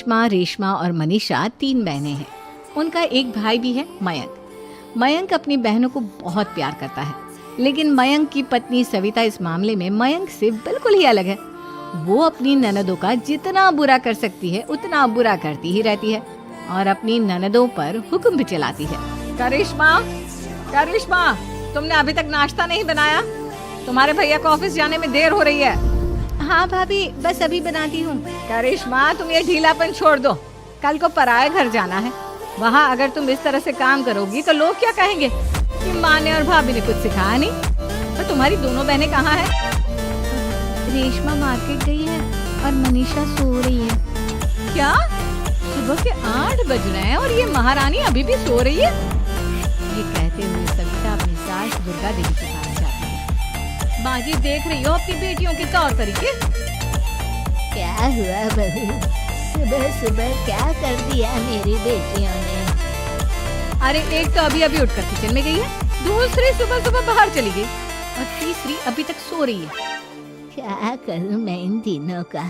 करिश्मा, रेशमा और मनीषा 3 बहनें हैं। उनका एक भाई भी है, मयंक। मयंक अपनी बहनों को बहुत प्यार करता है, लेकिन मयंक की पत्नी सविता इस मामले में मयंक से बिल्कुल ही अलग है। वो अपनी ननदों का जितना बुरा कर सकती है उतना बुरा करती ही रहती है और अपनी ननदों पर हुक्म भी चलाती है। करिश्मा, करिश्मा, तुमने अभी तक नाश्ता नहीं बनाया? तुम्हारे भैया को ऑफिस जाने में देर हो रही है। हाँ भाभी, बस अभी बनाती हूँ। करिश्मा, तुम ये ढीलापन छोड़ दो। कल को पराये घर जाना है। वहाँ अगर तुम इस तरह से काम करोगी तो लोग क्या कहेंगे कि माँ ने और भाभी ने कुछ सिखाया नहीं। तो तुम्हारी दोनों बहनें कहाँ हैं? रेशमा मार्केट गई है और मनीषा सो रही है। क्या? सुबह के 8 बज रहे हैं और ये महारानी अभी भी सो रही है? ये कहते हुए सविता अपनी सास दुर्गा देवी के पास जाती है। माँ जी, देख रही हो अपनी बेटियों के तौर तरीके? क्या हुआ बहू, सुबह सुबह क्या कर दिया मेरी बेटियों ने? अरे एक तो अभी अभी उठकर किचन में गई है, दूसरी सुबह सुबह बाहर चली गई और तीसरी अभी तक सो रही है। क्या करूं मैं इन तीनों का,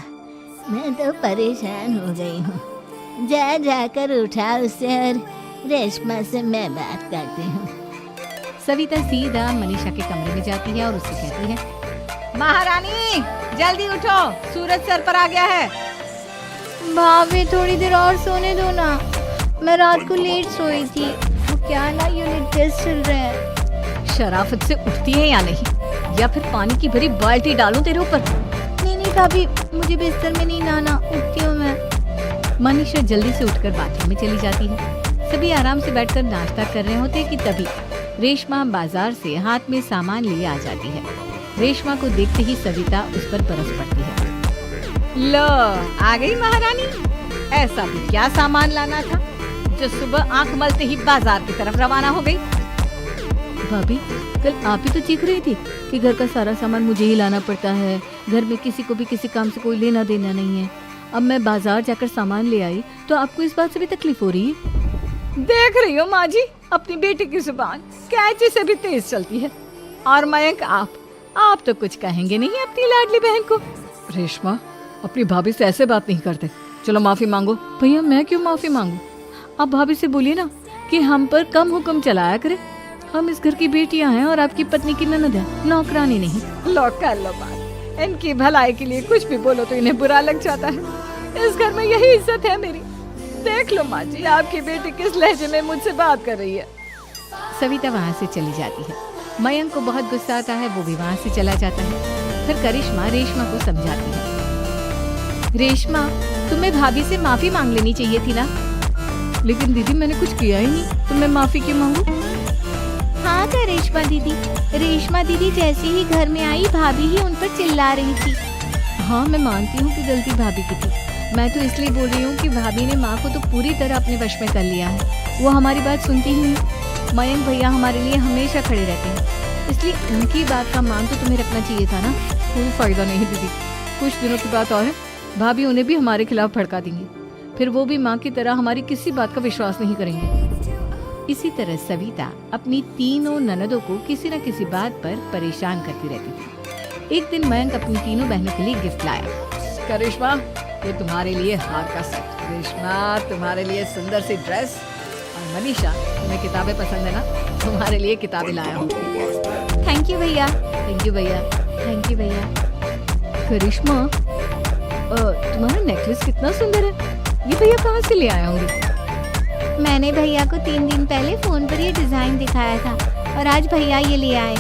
मैं तो परेशान हो गई हूँ। जा जाकर उठा उसे और रेशमा से मैं बात करती हूँ। सविता सीधा मनीषा के कमरे में जाती है और उससे कहती है, महारानी जल्दी उठो, सूरज सर पर आ गया है। भाभी थोड़ी देर और सोने दो ना, मैं रात को लेट सोई थी। वो क्या ना यूनिट टेस्ट चल रहे हैं। शराफत से उठती है या नहीं, या फिर पानी की भरी बाल्टी डालूं तेरे ऊपर? नहीं नहीं भाभी, मुझे बिस्तर में नहीं लाना, उठती हूँ मैं। मनीषा जल्दी से उठकर बाथरूम में चली जाती है। सभी आराम से बैठकर नाश्ता कर रहे होते कि तभी रेशमा बाजार से हाथ में सामान लिए आ जाती है। रेशमा को देखते ही सविता उस पर बरस पड़ती है। लो, आ गई महारानी। ऐसा भी क्या सामान लाना था जो सुबह आंख मलते ही बाजार की तरफ रवाना हो गई? भाभी, कल आप ही तो चीख रही थी कि घर का सारा सामान मुझे ही लाना पड़ता है, घर में किसी को भी किसी काम से कोई लेना देना नहीं है। अब मैं बाजार जाकर सामान ले आई तो आपको इस बात से भी तकलीफ हो रही है? देख रही हो माँ जी, अपनी बेटी की जुबान कैंची से भी तेज चलती है। और मयंक, आप तो कुछ कहेंगे नहीं अपनी लाडली बहन को। रेशमा, अपनी भाभी से ऐसे बात नहीं करते। चलो माफी मांगो। भैया, मैं क्यों माफी मांगू? आप भाभी से बोलिए ना कि हम पर कम हुक्म चलाया करे। हम इस घर की बेटियां हैं और आपकी पत्नी की ननद है, नौकरानी नहीं। लो कर लो बात। इनकी भलाई के लिए कुछ भी बोलो तो इन्हें बुरा लग जाता है। इस घर में यही इज्जत है मेरी। देख लो माँ जी, आपकी बेटी किस लहजे में मुझसे बात कर रही है। सविता वहाँ से चली जाती है। मयंक को बहुत गुस्सा आता है, वो भी वहाँ से चला जाता है। फिर करिश्मा रेशमा को समझाती है। रेशमा, तुम्हें भाभी से माफी मांग लेनी चाहिए थी ना। लेकिन दीदी, मैंने कुछ किया ही नहीं तो मैं माफी क्यों मांगू? हाँ क्या रेशमा दीदी, रेशमा दीदी जैसे ही घर में आई भाभी ही उन पर चिल्ला रही थी। हाँ, मैं मानती हूँ कि गलती भाभी की थी। मैं तो इसलिए बोल रही हूँ कि भाभी ने माँ को तो पूरी तरह अपने वश में कर लिया है। वो हमारी बात सुनती ही नहीं। मयंक भैया हमारे लिए हमेशा खड़े रहते हैं, इसलिए उनकी बात का मान तो तुम्हें रखना चाहिए था ना। कोई फायदा नहीं दीदी, कुछ दिनों की बात और है, भाभी उन्हें भी हमारे खिलाफ भड़का देंगी। फिर वो भी माँ की तरह हमारी किसी बात का विश्वास नहीं करेंगे। इसी तरह सविता अपनी तीनों ननदों को किसी न किसी बात पर परेशान करती रहती थी। एक दिन मयंक अपनी तीनों बहनों के लिए गिफ्ट लाया। करिश्मा, ये तुम्हारे लिए हार का सेट। रेशमा, तुम्हारे लिए सुंदर सी ड्रेस। और मनीषा, तुम्हें किताबें पसंद है ना, तुम्हारे लिए किताबें लाया हूँ। थैंक यू भैया। थैंक यू भैया। थैंक यू भैया। करिश्मा, तुम्हारा नेकलेस कितना सुंदर है। ये भैया कहाँ से ले आए होंगे? मैंने भैया को 3 दिन पहले फोन पर ये डिजाइन दिखाया था और आज भैया ये ले आए।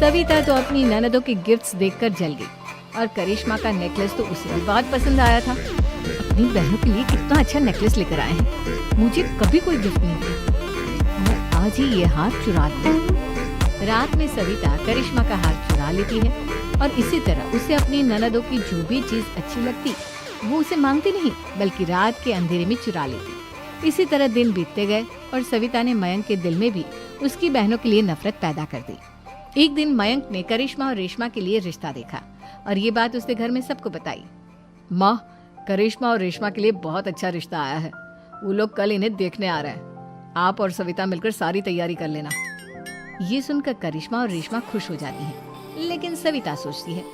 सविता तो अपनी ननदों के गिफ्ट्स देखकर जल गई और करिश्मा का नेकलेस तो उसे भी बहुत पसंद आया था। अपनी बहनों के लिए कितना अच्छा नेकलेस लेकर आए हैं। मुझे कभी कोई गिफ्ट नहीं दिया। मैं आज ही ये हार चुरा लूं। रात में सविता करिश्मा का हार चुरा लेती है और इसी तरह उसे अपनी ननदों की जो भी चीज अच्छी लगती वो उसे मांगती नहीं, बल्कि रात के अंधेरे में चुरा लेती। इसी तरह दिन बीतते गए और सविता ने मयंक के दिल में भी उसकी बहनों के लिए नफरत पैदा कर दी। एक दिन मयंक ने करिश्मा और रेशमा के लिए रिश्ता देखा और ये बात उसने घर में सबको बताई। माँ, करिश्मा और रेशमा के लिए बहुत अच्छा रिश्ता आया है। वो लोग कल इन्हें देखने आ रहे हैं। आप और सविता मिलकर सारी तैयारी कर लेना। ये सुनकर करिश्मा और रेशमा खुश हो जाती हैं, लेकिन सविता सोचती है,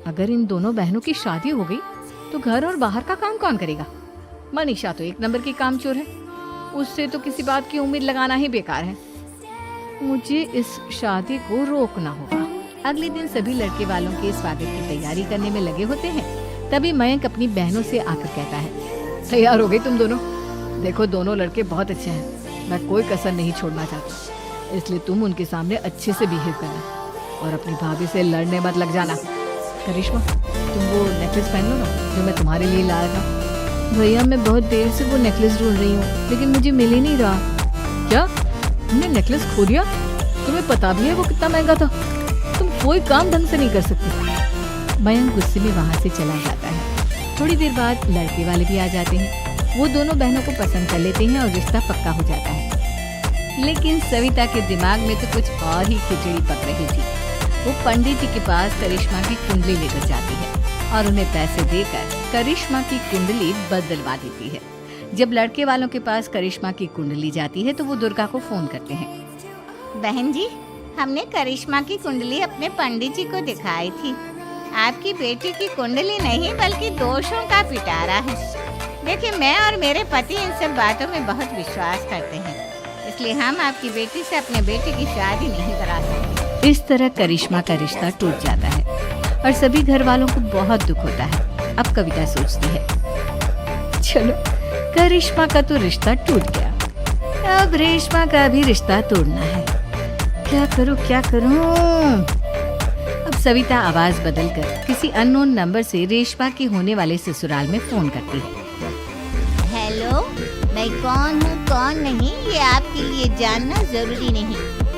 अगर इन दोनों बहनों की शादी हो गई तो घर और बाहर का काम कौन करेगा? मनीषा तो एक नंबर की कामचोर है, उससे तो किसी बात की उम्मीद लगाना ही बेकार है। मुझे इस शादी को रोकना होगा। अगले दिन सभी लड़के वालों के स्वागत की तैयारी करने में लगे होते हैं। तभी मयंक अपनी बहनों से आकर कहता है, तैयार हो गई तुम दोनों? देखो दोनों लड़के बहुत अच्छे हैं, मैं कोई कसर नहीं छोड़ना चाहता, इसलिए तुम उनके सामने अच्छे से बिहेव करना और अपनी भाभी से लड़ने मत लग जाना। करिश्मा, तुम वो नेकलेस पहन लो ना जो मैं तुम्हारे लिए लाया था। भैया मैं बहुत देर से वो नेकलेस ढूंढ रही हूँ, लेकिन मुझे मिल ही नहीं रहा। क्या तुमने नेकलेस खो दिया? तुम्हें पता भी है वो कितना महंगा था? तुम कोई काम ढंग से नहीं कर सकते। मयंक गुस्से में वहाँ से चला जाता है। थोड़ी देर बाद लड़के वाले भी आ जाते हैं। वो दोनों बहनों को पसंद कर लेते हैं और रिश्ता पक्का हो जाता है। लेकिन सविता के दिमाग में तो कुछ और ही खिचड़ी पक रही थी। वो पंडित जी के पास करिश्मा की कुंडली लेकर जाती है और उन्हें पैसे देकर करिश्मा की कुंडली बदलवा देती है। जब लड़के वालों के पास करिश्मा की कुंडली जाती है तो वो दुर्गा को फोन करते हैं। बहन जी, हमने करिश्मा की कुंडली अपने पंडित जी को दिखाई थी। आपकी बेटी की कुंडली नहीं बल्कि दोषों का पिटारा है। देखिए, मैं और मेरे पति इन सब बातों में बहुत विश्वास करते हैं, इसलिए हम आपकी बेटी से अपने बेटे की शादी नहीं करा सकते। इस तरह करिश्मा का रिश्ता टूट जाता है और सभी घर वालों को बहुत दुख होता है। अब कविता सोचती है, चलो करिश्मा का तो रिश्ता टूट गया, अब रेशमा का भी रिश्ता तोड़ना है। क्या करूं? अब सविता आवाज बदलकर किसी अननोन नंबर से रेशमा के होने वाले ससुराल में फोन करती है। हेलो, मैं कौन हूँ कौन नहीं ये आपके लिए जानना जरूरी नहीं।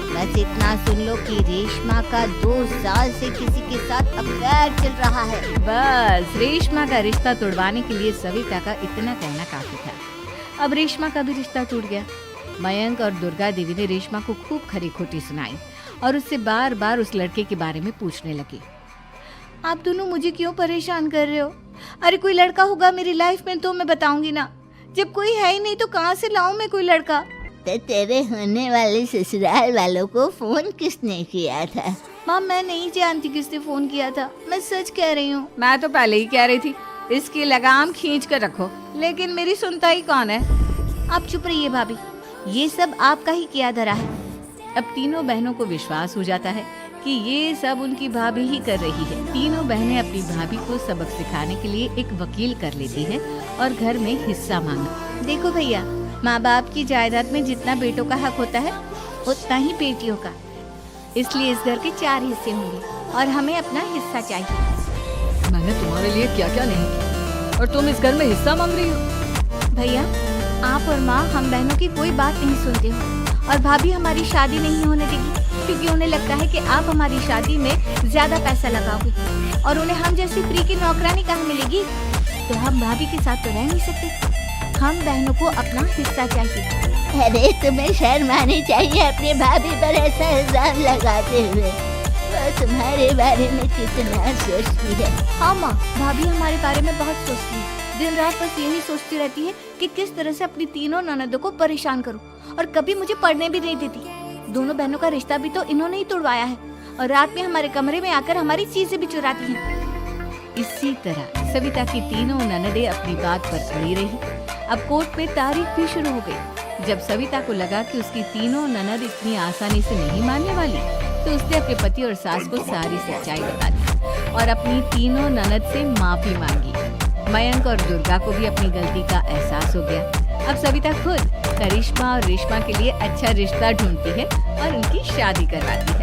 बस इतना सुन लो कि रेशमा का 2 साल से किसी के साथ अफेयर चल रहा है। बस रेशमा का रिश्ता तोड़वाने के लिए सविता का इतना कहना काफी था। अब रेशमा का भी रिश्ता टूट गया। मयंक और दुर्गा देवी ने रेशमा को खूब खरी खोटी सुनाई और उससे बार बार उस लड़के के बारे में पूछने लगी। आप दोनों मुझे क्यों परेशान कर रहे हो? अरे कोई लड़का होगा मेरी लाइफ में तो मैं बताऊंगी ना। जब कोई है ही नहीं तो कहाँ से लाऊं मैं कोई लड़का? तो तेरे होने वाले ससुराल वालों को फोन किसने किया था? माँ, मैं नहीं जानती किसने फोन किया था, मैं सच कह रही हूँ। मैं तो पहले ही कह रही थी इसकी लगाम खींच कर रखो, लेकिन मेरी सुनता ही कौन है। आप चुप रहिए भाभी, ये सब आपका ही किया धरा है। अब तीनों बहनों को विश्वास हो जाता है कि ये सब उनकी भाभी ही कर रही है। तीनों बहनें अपनी भाभी को सबक सिखाने के लिए एक वकील कर लेती हैं और घर में हिस्सा मांगा। देखो भैया, माँ बाप की जायदाद में जितना बेटों का हक होता है उतना ही बेटियों का, इसलिए इस घर के 4 हिस्से होंगे और हमें अपना हिस्सा चाहिए। मैंने तुम्हारे लिए क्या क्या नहीं किया और तुम इस घर में हिस्सा मांग रही हो? भैया, आप और माँ हम बहनों की कोई बात नहीं सुनते हो और भाभी हमारी शादी नहीं होने देगी क्योंकि उन्हें लगता है कि आप हमारी शादी में ज्यादा पैसा लगाओगे और उन्हें हम जैसी फ्री की नौकरानी कहाँ मिलेगी। तो हम भाभी के साथ तो रह नहीं सकते, हम बहनों को अपना हिस्सा चाहिए। अरे तुम्हें शर्म आनी चाहिए अपनी भाभी पर ऐसा इल्जाम लगाते हुए। वो तुम्हारे बारे में कितना सोचती है। हाँ माँ, भाभी हमारे बारे में बहुत सोचती है। दिन रात बस यही सोचती रहती है कि किस तरह से अपनी तीनों ननदों को परेशान करूं और कभी मुझे पढ़ने भी नहीं देती। दोनों बहनों का रिश्ता भी तो इन्होंने ही तोड़वाया है और रात में हमारे कमरे में आकर हमारी चीजें भी चुराती हैं। इसी तरह सविता की तीनों ननदें अपनी बात पर अड़ी रही। अब कोर्ट में तारीख भी शुरू हो गई। जब सविता को लगा कि उसकी तीनों ननद इतनी आसानी से नहीं मानने वाली, तो उसने अपने पति और सास को सारी सच्चाई बता दी और अपनी तीनों ननद से माफी मांगी। मयंक और दुर्गा को भी अपनी गलती का एहसास हो गया। अब सविता खुद करिश्मा और रेशमा के लिए अच्छा रिश्ता ढूंढती है और उनकी शादी करवाती है।